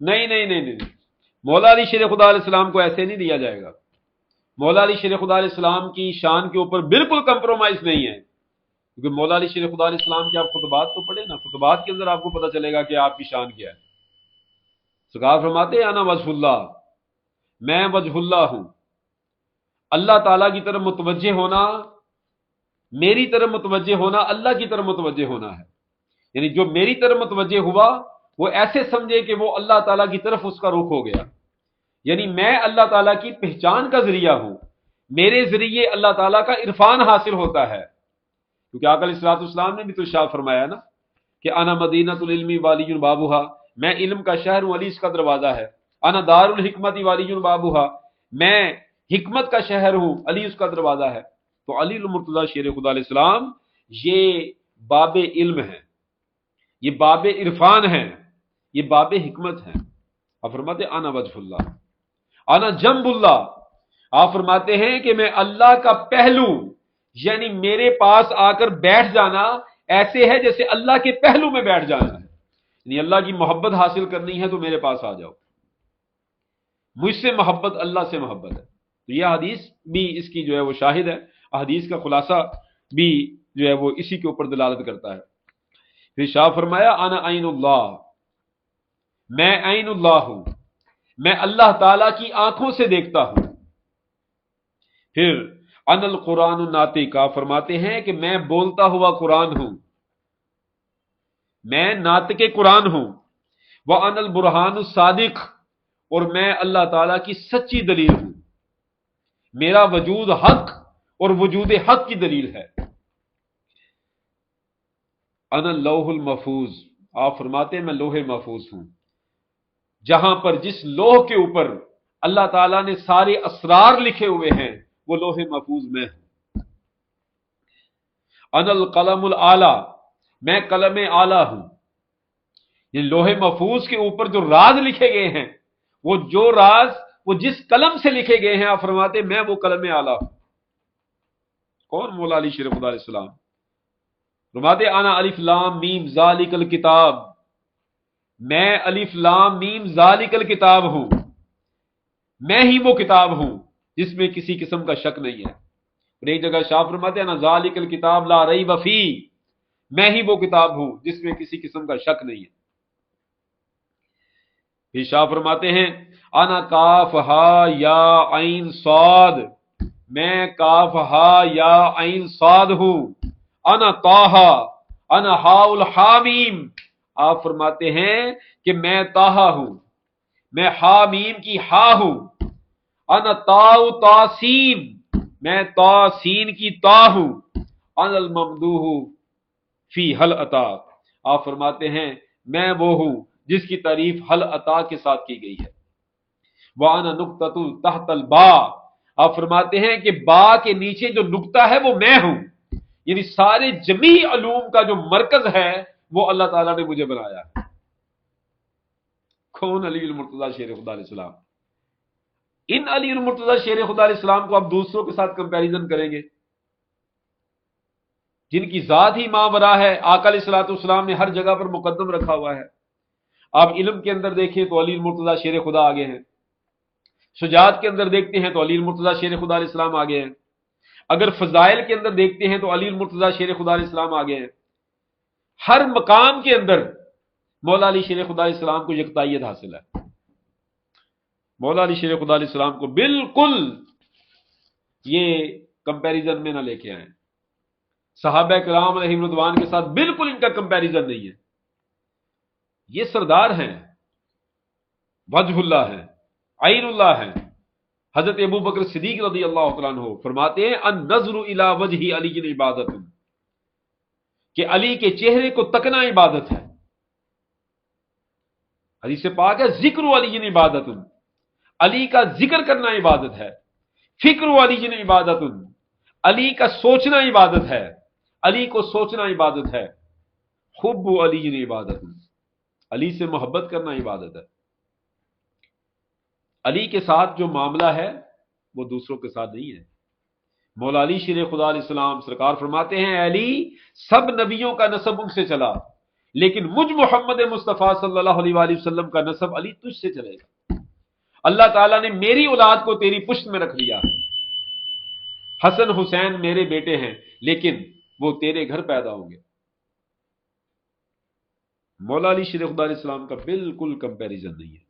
نہیں نہیں نہیں نہیں، مولا علی شیر خدا علیہ السلام کو ایسے نہیں دیا جائے گا۔ مولا علی شیر خدا علیہ السلام کی شان کے اوپر بالکل کمپرومائز نہیں ہے، کیونکہ مولا علی شیر خدا علیہ السلام کے آپ خطبات تو پڑھیں نا، خطبات کے اندر آپ کو پتہ چلے گا کہ آپ کی شان کیا ہے۔ سرکار فرماتے ہیں انا وجہ اللہ، میں وجہ اللہ ہوں۔ اللہ تعالیٰ کی طرف متوجہ ہونا، میری طرف متوجہ ہونا، اللہ کی طرف متوجہ ہونا ہے۔ یعنی جو میری طرف متوجہ ہوا وہ ایسے سمجھے کہ وہ اللہ تعالیٰ کی طرف اس کا رخ ہو گیا، یعنی میں اللہ تعالیٰ کی پہچان کا ذریعہ ہوں، میرے ذریعے اللہ تعالیٰ کا عرفان حاصل ہوتا ہے۔ کیونکہ آقا علیہ الصلوۃ والسلام نے بھی تو ارشاد فرمایا نا کہ انا مدینۃ العلم والی بابھا، میں علم کا شہر ہوں، علی اس کا دروازہ ہے۔ انا دار الحکمت والی بابھا، میں حکمت کا شہر ہوں، علی اس کا دروازہ ہے۔ تو علی المرتضیٰ شیر خدا علیہ السلام یہ باب علم ہیں، یہ باب عرفان ہیں، یہ باب حکمت ہیں۔ آپ فرماتے ہیں انا وجہ اللہ، انا جنب اللہ، آپ فرماتے ہیں کہ میں اللہ کا پہلو، یعنی میرے پاس آ کر بیٹھ جانا ایسے ہے جیسے اللہ کے پہلو میں بیٹھ جانا ہے۔ یعنی اللہ کی محبت حاصل کرنی ہے تو میرے پاس آ جاؤ، مجھ سے محبت اللہ سے محبت ہے۔ تو یہ حدیث بھی اس کی جو ہے وہ شاہد ہے، حدیث کا خلاصہ بھی جو ہے وہ اسی کے اوپر دلالت کرتا ہے۔ پھر شاہ فرمایا انا عین اللہ، میں عین اللہ ہوں، میں اللہ تعالی کی آنکھوں سے دیکھتا ہوں۔ پھر ان القرآن الناطق، آپ فرماتے ہیں کہ میں بولتا ہوا قرآن ہوں، میں ناطق قرآن ہوں۔ وَأَنَا الْبُرْهَانُ الصَّادِقُ، اور میں اللہ تعالیٰ کی سچی دلیل ہوں، میرا وجود حق اور وجود حق کی دلیل ہے۔ انا اللوح المحفوظ، آپ فرماتے ہیں میں لوح محفوظ ہوں، جہاں پر جس لوح کے اوپر اللہ تعالیٰ نے سارے اسرار لکھے ہوئے ہیں وہ لوح محفوظ میں ہوں۔ انا القلم الاعلی، میں قلم اعلی ہوں، یہ لوح محفوظ کے اوپر جو راز لکھے گئے ہیں، وہ جو راز وہ جس قلم سے لکھے گئے ہیں، آپ فرماتے ہیں میں وہ قلم اعلی ہوں۔ کون؟ مولا علی شیر خدا علیہ السلام فرماتے انا الف لام میم ذالک الکتاب، میں الف لام میم ذالک الکتاب ہوں، میں ہی وہ کتاب ہوں جس میں کسی قسم کا شک نہیں ہے۔ اور ایک جگہ شاہ فرماتے ہیں انا ذالک الکتاب لا ریب فی، میں ہی وہ کتاب ہوں جس میں کسی قسم کا شک نہیں ہے۔ پھر شاہ فرماتے ہیں انا کاف ہا یا عین صاد، میں کاف ہا یا عین صاد ہوں۔ انا طٰہٰ، انا ہا الحامیم، آپ فرماتے ہیں کہ میں طٰہٰ ہوں، میں حامیم کی ہا ہوں۔ انا تاء تاسین، میں تاسین کی تا ہوں۔ انا الممدوح فی حل عطا، آپ فرماتے ہیں میں وہ ہوں جس کی تعریف حل عطا کے ساتھ کی گئی ہے۔ وَأَنَا نُقْطَةٌ تحت البا، آپ فرماتے ہیں کہ با کے نیچے جو نقطہ ہے وہ میں ہوں، یعنی سارے جمیع علوم کا جو مرکز ہے وہ اللہ تعالیٰ نے مجھے بنایا ہے۔ کون؟ علی المرتضیٰ شیر خدا علیہ السلام۔ ان علی المرتضیٰ شیر خدا علیہ السلام کو آپ دوسروں کے ساتھ کمپیریزن کریں گے جن کی ذات ہی ماورا ہے، آقا علیہ الصلوۃ والسلام نے ہر جگہ پر مقدم رکھا ہوا ہے۔ آپ علم کے اندر دیکھیں تو علی المرتضیٰ شیر خدا آگے ہیں، شجاعت کے اندر دیکھتے ہیں تو علی المرتضیٰ شیر خدا علیہ السلام آگے ہیں، اگر فضائل کے اندر دیکھتے ہیں تو علی المرتضیٰ شیر خدا علیہ السلام آگے ہیں۔ ہر مقام کے اندر مولا علی شیر خدا علیہ السلام کو یکتائیت حاصل ہے۔ مولا علی شیر خدا علیہ السلام کو بالکل یہ کمپیریزن میں نہ لے کے آئیں، صحابہ کرام علیہم رضوان کے ساتھ بالکل ان کا کمپیریزن نہیں ہے۔ یہ سردار ہیں، وجہ اللہ ہیں، عین اللہ ہیں۔ حضرت ابو بکر صدیق رضی اللہ تعالیٰ عنہ فرماتے ہیں النظر الی وجہ علی عبادت، کہ علی کے چہرے کو تکنا عبادت ہے۔ حدیث پاک ہے ذکر علی عبادت، علی کا ذکر کرنا عبادت ہے۔ فکر علی عبادت، علی کا سوچنا عبادت ہے، علی کو سوچنا عبادت ہے۔ حب علی عبادت، علی سے محبت کرنا عبادت ہے۔ علی کے ساتھ جو معاملہ ہے وہ دوسروں کے ساتھ نہیں ہے۔ مولا علی شیر خدا علیہ السلام سرکار فرماتے ہیں علی سب نبیوں کا نسب ان سے چلا، لیکن مجھ محمد مصطفیٰ صلی اللہ علیہ وآلہ وسلم کا نسب علی تجھ سے چلے گا۔ اللہ تعالیٰ نے میری اولاد کو تیری پشت میں رکھ دیا، حسن حسین میرے بیٹے ہیں لیکن وہ تیرے گھر پیدا ہوں گے۔ مولا علی شیر خدا علیہ السلام کا بالکل کمپیریزن نہیں ہے۔